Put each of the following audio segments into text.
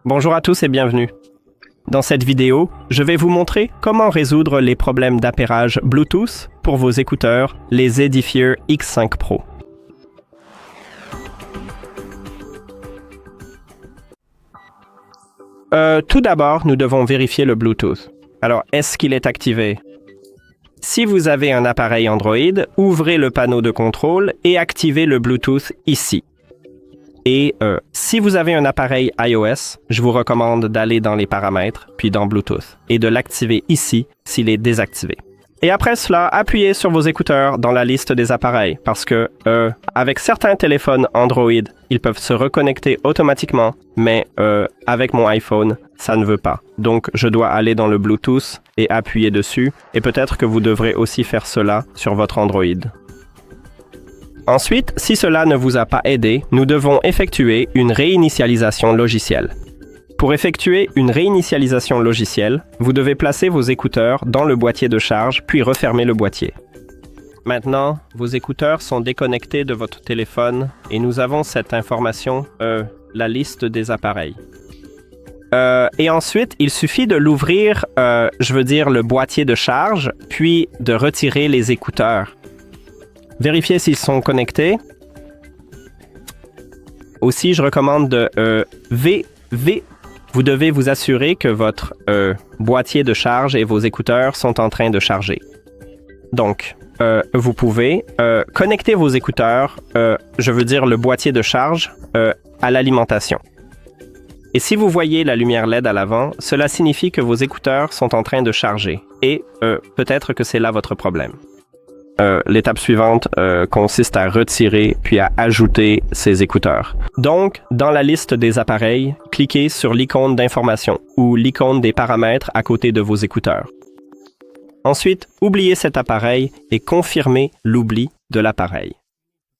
Bonjour à tous et bienvenue. Dans cette vidéo, je vais vous montrer comment résoudre les problèmes d'appairage Bluetooth pour vos écouteurs, les Edifier X5 Pro. Tout d'abord, nous devons vérifier le Bluetooth. Alors, est-ce qu'il est activé? Si vous avez un appareil Android, ouvrez le panneau de contrôle et activez le Bluetooth ici. Et si vous avez un appareil iOS, je vous recommande d'aller dans les paramètres, puis dans Bluetooth, et de l'activer ici s'il est désactivé. Et après cela, appuyez sur vos écouteurs dans la liste des appareils, parce que avec certains téléphones Android, ils peuvent se reconnecter automatiquement, mais avec mon iPhone, ça ne veut pas. Donc, je dois aller dans le Bluetooth et appuyer dessus, et peut-être que vous devrez aussi faire cela sur votre Android. Ensuite, si cela ne vous a pas aidé, nous devons effectuer une réinitialisation logicielle. Pour effectuer une réinitialisation logicielle, vous devez placer vos écouteurs dans le boîtier de charge, puis refermer le boîtier. Maintenant, vos écouteurs sont déconnectés de votre téléphone et nous avons cette information, la liste des appareils. Et ensuite, il suffit de l'ouvrir, le boîtier de charge, puis de retirer les écouteurs. Vérifiez s'ils sont connectés. Aussi, je recommande de vous devez vous assurer que votre boîtier de charge et vos écouteurs sont en train de charger. Donc, vous pouvez connecter vos écouteurs, le boîtier de charge, à l'alimentation. Et si vous voyez la lumière LED à l'avant, cela signifie que vos écouteurs sont en train de charger. Et peut-être que c'est là votre problème. L'étape suivante consiste à retirer puis à ajouter ces écouteurs. Donc, dans la liste des appareils, cliquez sur l'icône d'information ou l'icône des paramètres à côté de vos écouteurs. Ensuite, oubliez cet appareil et confirmez l'oubli de l'appareil.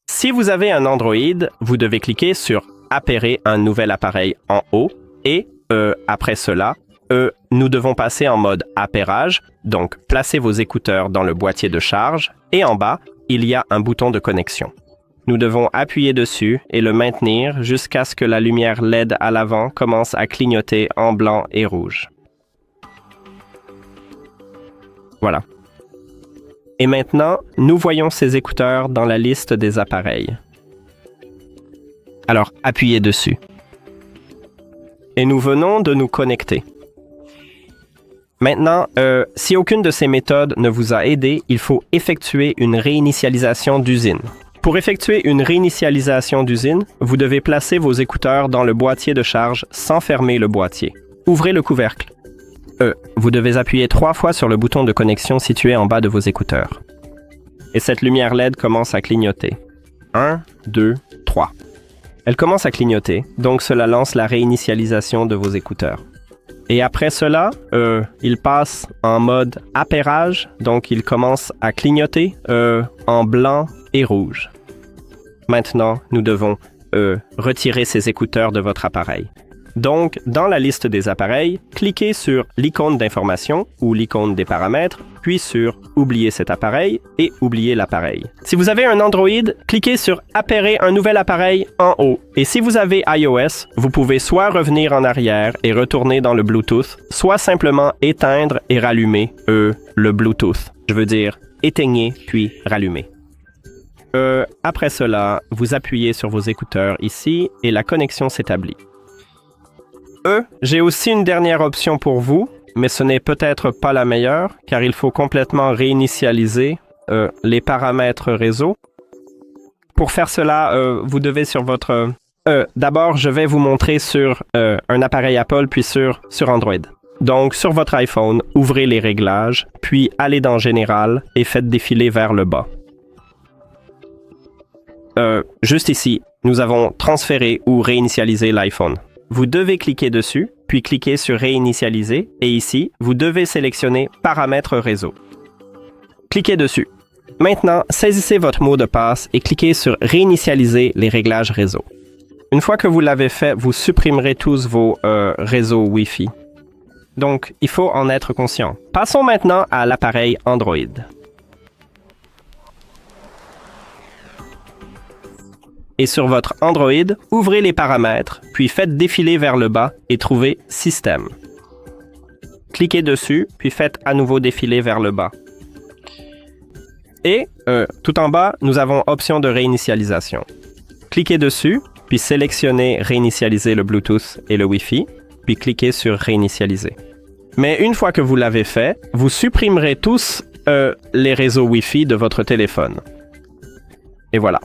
Si vous avez un Android, vous devez cliquer sur « Appairer un nouvel appareil » en haut et, après cela, nous devons passer en mode appairage, donc placez vos écouteurs dans le boîtier de charge et en bas, il y a un bouton de connexion. Nous devons appuyer dessus et le maintenir jusqu'à ce que la lumière LED à l'avant commence à clignoter en blanc et rouge. Voilà. Et maintenant, nous voyons ces écouteurs dans la liste des appareils. Alors, appuyez dessus. Et nous venons de nous connecter. Maintenant, si aucune de ces méthodes ne vous a aidé, il faut effectuer une réinitialisation d'usine. Pour effectuer une réinitialisation d'usine, vous devez placer vos écouteurs dans le boîtier de charge sans fermer le boîtier. Ouvrez le couvercle. Vous devez appuyer 3 fois sur le bouton de connexion situé en bas de vos écouteurs. Et cette lumière LED commence à clignoter. 1, 2, 3. Elle commence à clignoter, donc cela lance la réinitialisation de vos écouteurs. Et après cela, il passe en mode appairage, donc il commence à clignoter en blanc et rouge. Maintenant, nous devons retirer ces écouteurs de votre appareil. Donc, dans la liste des appareils, cliquez sur l'icône d'information ou l'icône des paramètres, puis sur « Oublier cet appareil » et « Oublier l'appareil ». Si vous avez un Android, cliquez sur « Appairer un nouvel appareil » en haut. Et si vous avez iOS, vous pouvez soit revenir en arrière et retourner dans le Bluetooth, soit simplement éteindre et rallumer le Bluetooth. Je veux dire, éteignez puis rallumez. Après cela, vous appuyez sur vos écouteurs ici et la connexion s'établit. J'ai aussi une dernière option pour vous, mais ce n'est peut-être pas la meilleure, car il faut complètement réinitialiser les paramètres réseau. Pour faire cela, vous devez sur votre... D'abord, je vais vous montrer sur un appareil Apple, puis sur Android. Donc, sur votre iPhone, ouvrez les réglages, puis allez dans Général et faites défiler vers le bas. Juste ici, nous avons transféré ou réinitialisé l'iPhone. Vous devez cliquer dessus, puis cliquer sur Réinitialiser, et ici, vous devez sélectionner Paramètres réseau. Cliquez dessus. Maintenant, saisissez votre mot de passe et cliquez sur Réinitialiser les réglages réseau. Une fois que vous l'avez fait, vous supprimerez tous vos réseaux Wi-Fi. Donc, il faut en être conscient. Passons maintenant à l'appareil Android. Et sur votre Android, ouvrez les paramètres, puis faites défiler vers le bas et trouvez Système. Cliquez dessus, puis faites à nouveau défiler vers le bas. Et, tout en bas, nous avons Option de réinitialisation. Cliquez dessus, puis sélectionnez Réinitialiser le Bluetooth et le Wi-Fi, puis cliquez sur Réinitialiser. Mais une fois que vous l'avez fait, vous supprimerez tous les réseaux Wi-Fi de votre téléphone. Et voilà.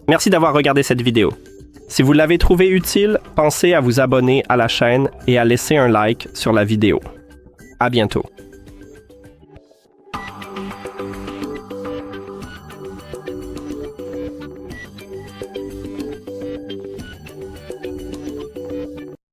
Merci d'avoir regardé cette vidéo. Si vous l'avez trouvé utile, pensez à vous abonner à la chaîne et à laisser un like sur la vidéo. À bientôt.